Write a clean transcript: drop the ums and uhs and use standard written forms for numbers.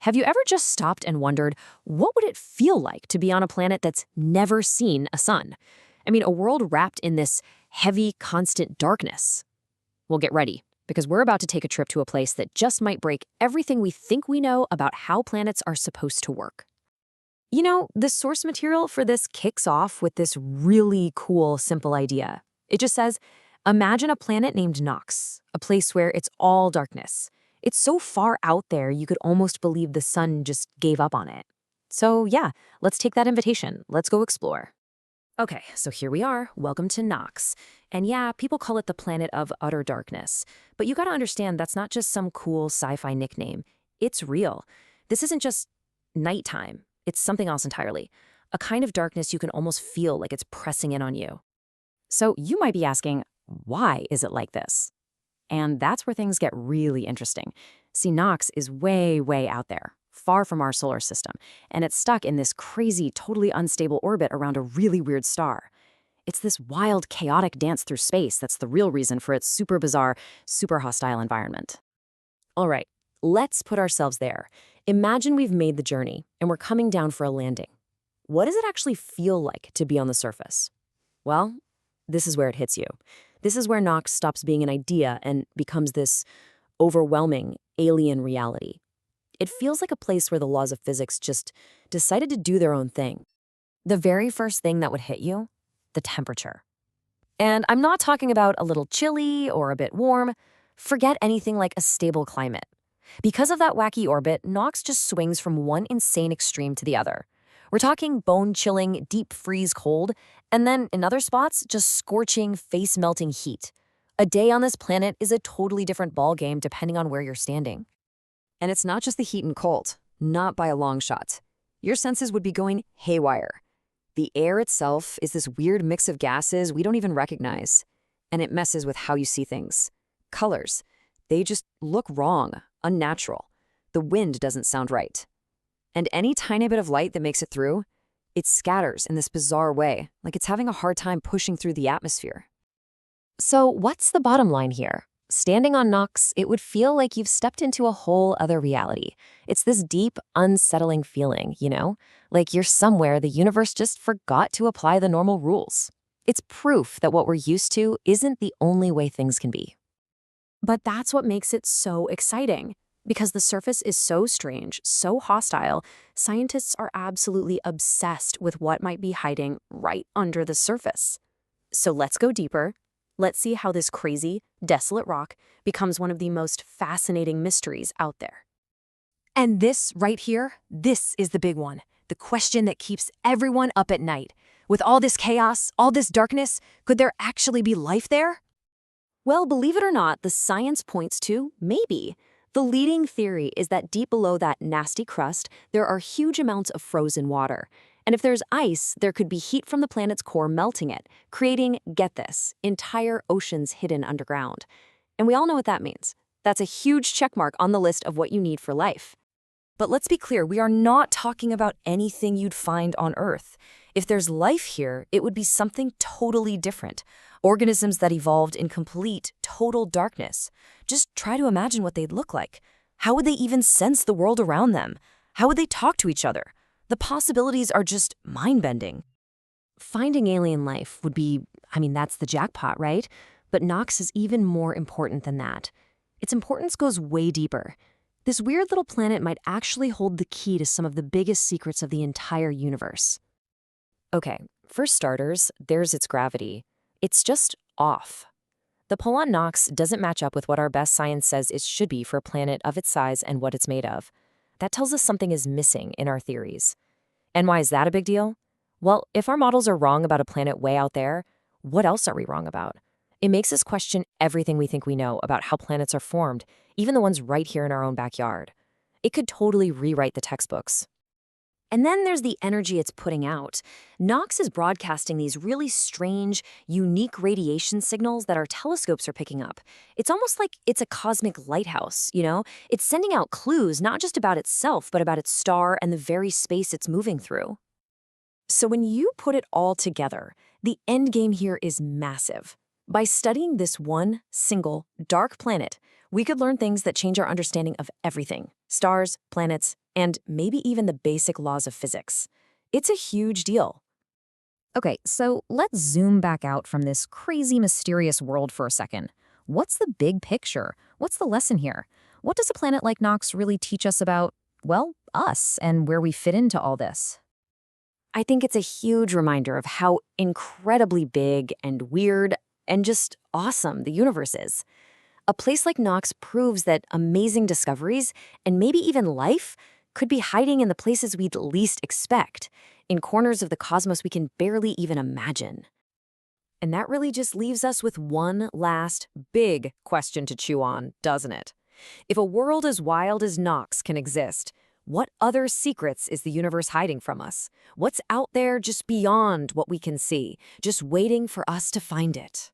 Have you ever just stopped and wondered, what would it feel like to be on a planet that's never seen a sun? I mean, a world wrapped in this heavy, constant darkness. Well, get ready, because we're about to take a trip to a place that just might break everything we think we know about how planets are supposed to work. You know, the source material for this kicks off with this really cool, simple idea. It just says, imagine a planet named NOX, a place where it's all darkness. It's so far out there you could almost believe the sun just gave up on it. So yeah, let's take that invitation. Let's go explore. Okay, so here we are. Welcome to NOX. And yeah, people call it the planet of utter darkness. But you gotta understand that's not just some cool sci-fi nickname. It's real. This isn't just nighttime. It's something else entirely. A kind of darkness you can almost feel like it's pressing in on you. So you might be asking, why is it like this? And that's where things get really interesting. See, NOX is way, way out there, far from our solar system, and it's stuck in this crazy, totally unstable orbit around a really weird star. It's this wild, chaotic dance through space that's the real reason for its super bizarre, super hostile environment. All right, let's put ourselves there. Imagine we've made the journey, and we're coming down for a landing. What does it actually feel like to be on the surface? Well, this is where it hits you. This is where NOX stops being an idea and becomes this overwhelming, alien reality. It feels like a place where the laws of physics just decided to do their own thing. The very first thing that would hit you, the temperature. And I'm not talking about a little chilly or a bit warm. Forget anything like a stable climate. Because of that wacky orbit, NOX just swings from one insane extreme to the other. We're talking bone-chilling, deep freeze cold, and then in other spots, just scorching, face-melting heat. A day on this planet is a totally different ballgame depending on where you're standing. And it's not just the heat and cold, not by a long shot. Your senses would be going haywire. The air itself is this weird mix of gases we don't even recognize, and it messes with how you see things. Colors, they just look wrong, unnatural. The wind doesn't sound right. And any tiny bit of light that makes it through, it scatters in this bizarre way, like it's having a hard time pushing through the atmosphere. So what's the bottom line here? Standing on NOX, it would feel like you've stepped into a whole other reality. It's this deep, unsettling feeling, you know? Like you're somewhere the universe just forgot to apply the normal rules. It's proof that what we're used to isn't the only way things can be. But that's what makes it so exciting. Because the surface is so strange, so hostile, scientists are absolutely obsessed with what might be hiding right under the surface. So let's go deeper. Let's see how this crazy, desolate rock becomes one of the most fascinating mysteries out there. And this right here, this is the big one. The question that keeps everyone up at night. With all this chaos, all this darkness, could there actually be life there? Well, believe it or not, the science points to maybe. The leading theory is that deep below that nasty crust, there are huge amounts of frozen water. And if there's ice, there could be heat from the planet's core melting it, creating, get this, entire oceans hidden underground. And we all know what that means. That's a huge checkmark on the list of what you need for life. But let's be clear, we are not talking about anything you'd find on Earth. If there's life here, it would be something totally different. Organisms that evolved in complete, total darkness. Just try to imagine what they'd look like. How would they even sense the world around them? How would they talk to each other? The possibilities are just mind-bending. Finding alien life would be, that's the jackpot, right? But NOX is even more important than that. Its importance goes way deeper. This weird little planet might actually hold the key to some of the biggest secrets of the entire universe. Okay, for starters, there's its gravity. It's just off. The pull on NOX doesn't match up with what our best science says it should be for a planet of its size and what it's made of. That tells us something is missing in our theories. And why is that a big deal? Well, if our models are wrong about a planet way out there, what else are we wrong about? It makes us question everything we think we know about how planets are formed, even the ones right here in our own backyard. It could totally rewrite the textbooks. And then there's the energy it's putting out. NOX is broadcasting these really strange, unique radiation signals that our telescopes are picking up. It's almost like it's a cosmic lighthouse, you know? It's sending out clues not just about itself, but about its star and the very space it's moving through. So when you put it all together, the end game here is massive. By studying this one, single, dark planet, we could learn things that change our understanding of everything: stars, planets, and maybe even the basic laws of physics. It's a huge deal. Okay, so let's zoom back out from this crazy, mysterious world for a second. What's the big picture? What's the lesson here? What does a planet like NOX really teach us about, well, us and where we fit into all this? I think it's a huge reminder of how incredibly big and weird and just awesome the universe is. A place like NOX proves that amazing discoveries, and maybe even life, could be hiding in the places we'd least expect, in corners of the cosmos we can barely even imagine. And that really just leaves us with one last big question to chew on, doesn't it? If a world as wild as NOX can exist, what other secrets is the universe hiding from us? What's out there just beyond what we can see, just waiting for us to find it?